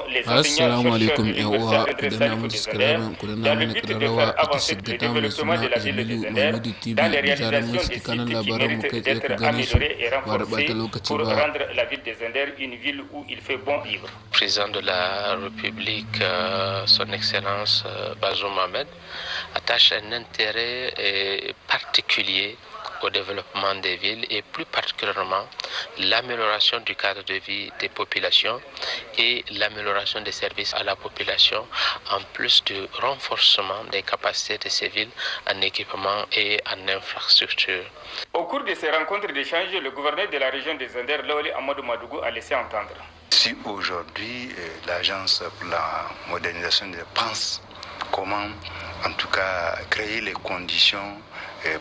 Les enseignants chercheurs de l'université André Salif de Zender, dans le but de faire avancer le développement de la ville de Zender, dans les réalisations des sites qui méritent d'être améliorés et renforcés pour rendre la ville de Zender une ville où il fait bon vivre. Le président de la République, son Excellence Bazoum Mohamed, attache un intérêt particulier au développement des villes et plus particulièrement l'amélioration du cadre de vie des populations et l'amélioration des services à la population en plus du renforcement des capacités de ces villes en équipement et en infrastructure. Au cours de ces rencontres d'échange, le gouverneur de la région des Zender, Laoli Amadou Madougou, a laissé entendre. Si aujourd'hui l'agence pour la modernisation pense comment en tout cas créer les conditions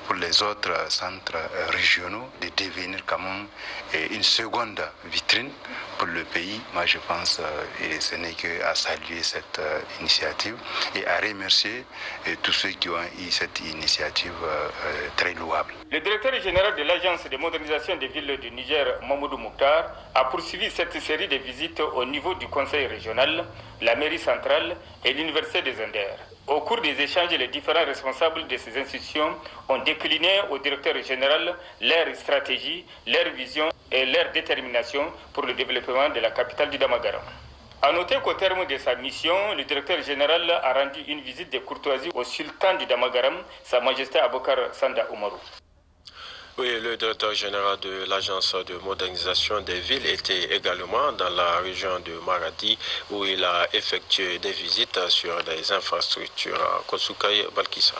pour les autres centres régionaux de devenir comme une seconde vitrine pour le pays. Moi je pense et ce n'est qu'à saluer cette initiative et à remercier tous ceux qui ont eu cette initiative très louable. Le directeur général de l'agence de modernisation des villes du Niger, Mamoudou Mouktar, a poursuivi cette série de visites au niveau du conseil régional, la mairie centrale et l'université des Zender. Au cours des échanges, les différents responsables de ces institutions ont décliné au directeur général leur stratégie, leur vision et leur détermination pour le développement de la capitale du Damagaram. A noter qu'au terme de sa mission, le directeur général a rendu une visite de courtoisie au sultan du Damagaram, Sa Majesté Abokar Sanda Oumarou. Oui, le directeur général de l'agence de modernisation des villes était également dans la région de Maradi où il a effectué des visites sur des infrastructures à Kosukay Balkissa.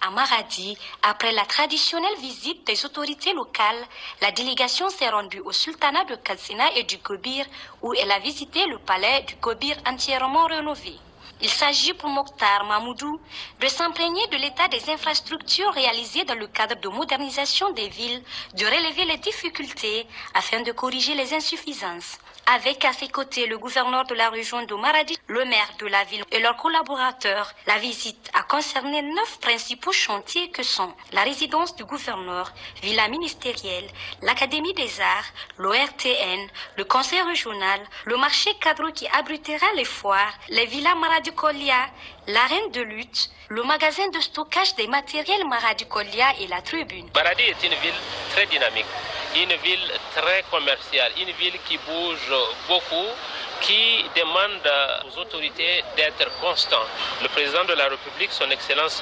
À Maradi, après la traditionnelle visite des autorités locales, la délégation s'est rendue au sultanat de Katsina et du Gobir où elle a visité le palais du Gobir entièrement rénové. Il s'agit pour Mokhtar Mahmoudou de s'imprégner de l'état des infrastructures réalisées dans le cadre de modernisation des villes, de relever les difficultés afin de corriger les insuffisances. Avec à ses côtés le gouverneur de la région de Maradi, le maire de la ville et leurs collaborateurs, la visite a concerné 9 principaux chantiers que sont la résidence du gouverneur, villa ministérielle, l'Académie des Arts, l'ORTN, le conseil régional, le marché cadre qui abritera les foires, les villas Maradi Kolia, l'arène de lutte, le magasin de stockage des matériels Maradi Kolia et la tribune. Maradi est une ville très dynamique, une ville très commerciale, une ville qui bouge beaucoup, qui demande aux autorités d'être constants. Le président de la République, son Excellence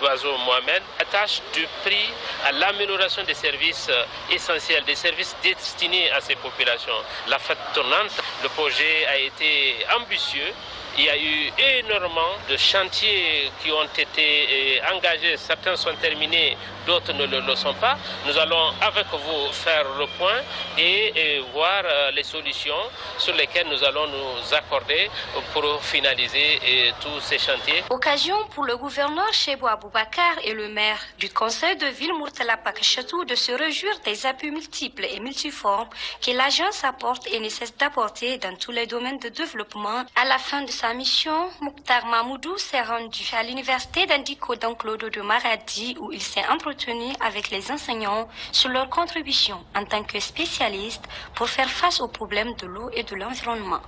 Bazoum Mohamed, attache du prix à l'amélioration des services essentiels, des services destinés à ces populations. La fête tournante, le projet a été ambitieux. Il y a eu énormément de chantiers qui ont été engagés. Certains sont terminés, d'autres ne le sont pas. Nous allons avec vous faire le point et voir les solutions sur lesquelles nous allons nous accorder pour finaliser tous ces chantiers. Occasion pour le gouverneur Chebou Aboubakar et le maire du conseil de ville Murtala Pakchatou de se réjouir des appuis multiples et multiformes que l'agence apporte et ne cesse d'apporter dans tous les domaines de développement. À la fin de sa mission, Mokhtar Mahmoudou s'est rendu à l'université d'Andiko d'Anclodo de Maradi où il s'est entretenu avec les enseignants sur leur contribution en tant que spécialiste pour faire face aux problèmes de l'eau et de l'environnement.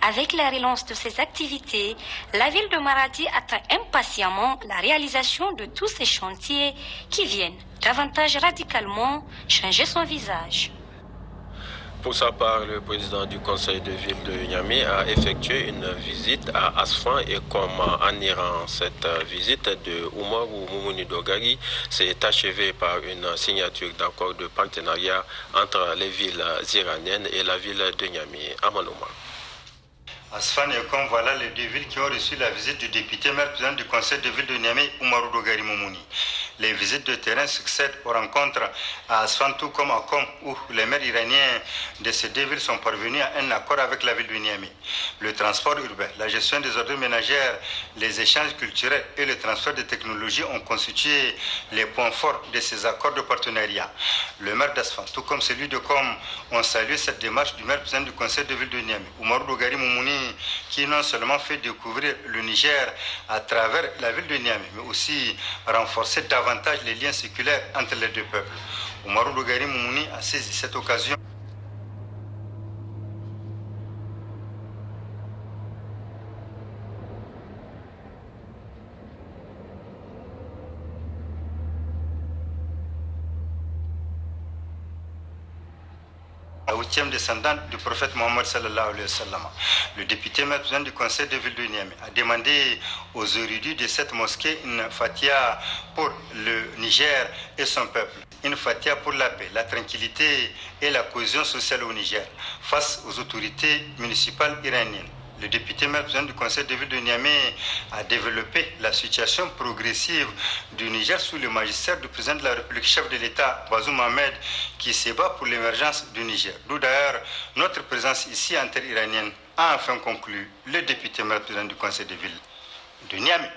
Avec la relance de ces activités, la ville de Maradi attend impatiemment la réalisation de tous ces chantiers qui viennent davantage radicalement changer son visage. Pour sa part, le président du conseil de ville de Niamey a effectué une visite à Asfan et comme en Iran, cette visite de Oumarou Moumouni Dogari s'est achevée par une signature d'accord de partenariat entre les villes iraniennes et la ville de Niamey. Amanouma. Asfan et Kom, voilà les deux villes qui ont reçu la visite du député maire président du conseil de ville de Niamey, Oumarou Dogari Moumouni. Les visites de terrain succèdent aux rencontres à Asfan tout comme à Kom où les maires iraniens de ces deux villes sont parvenus à un accord avec la ville de Niamey. Le transport urbain, la gestion des ordures ménagères, les échanges culturels et le transfert de technologies ont constitué les points forts de ces accords de partenariat. Le maire d'Asfan, tout comme celui de Kom, ont salué cette démarche du maire président du conseil de ville de Niamey, Oumarou Dogari Moumouni, qui non seulement fait découvrir le Niger à travers la ville de Niamey, mais aussi renforcer davantage les liens séculaires entre les deux peuples. Oumarou Dogari Moumouni a saisi cette occasion. la 8e descendante du prophète Mohammed sallallahu alayhi wa sallam. Le député maire président du conseil de ville de Niamey a demandé aux érudits de cette mosquée une fatia pour le Niger et son peuple. Une fatia pour la paix, la tranquillité et la cohésion sociale au Niger face aux autorités municipales iraniennes. Le député maire président du conseil de ville de Niamey a développé la situation progressive du Niger sous le magistère du président de la République, chef de l'État, Bazoum Ahmed, qui se bat pour l'émergence du Niger. D'où d'ailleurs notre présence ici en terre iranienne a enfin conclu le député maire président du conseil de ville de Niamey.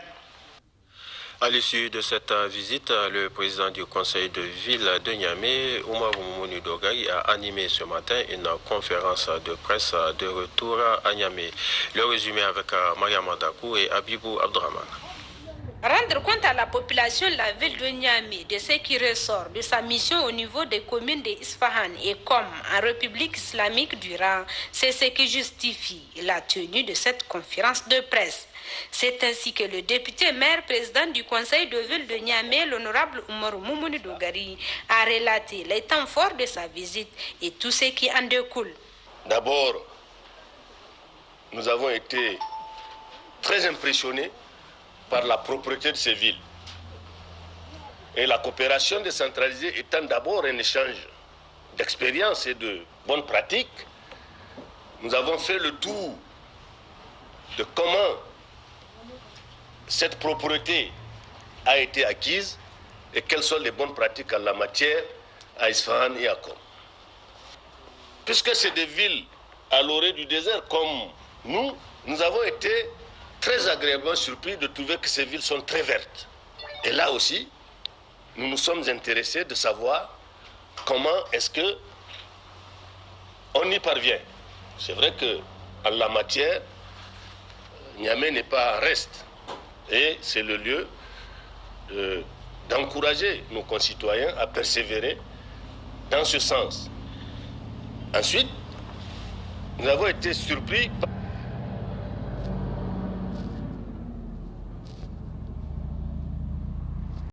À l'issue de cette visite, le président du conseil de ville de Niamey, Oumarou Moumouni Dogari, a animé ce matin une conférence de presse de retour à Niamey. Le résumé avec Mariam Dakou et Abibou Abdraman. Rendre compte à la population de la ville de Niamey de ce qui ressort de sa mission au niveau des communes de Isfahan et Kom en République islamique d'Iran, c'est ce qui justifie la tenue de cette conférence de presse. C'est ainsi que le député maire président du conseil de ville de Niamey, l'honorable Oumarou Moumouni Dogari, a relaté les temps forts de sa visite et tout ce qui en découle. D'abord, nous avons été très impressionnés par la propreté de ces villes. Et la coopération décentralisée étant d'abord un échange d'expériences et de bonnes pratiques, nous avons fait le tour de comment cette propreté a été acquise et quelles sont les bonnes pratiques en la matière à Isfahan et à Kom. Puisque c'est des villes à l'orée du désert comme nous avons été très agréablement surpris de trouver que ces villes sont très vertes. Et là aussi, nous nous sommes intéressés de savoir comment est-ce que on y parvient. C'est vrai qu'en la matière, Niamey n'est pas en reste. Et c'est le lieu d'encourager nos concitoyens à persévérer dans ce sens. Ensuite, nous avons été surpris par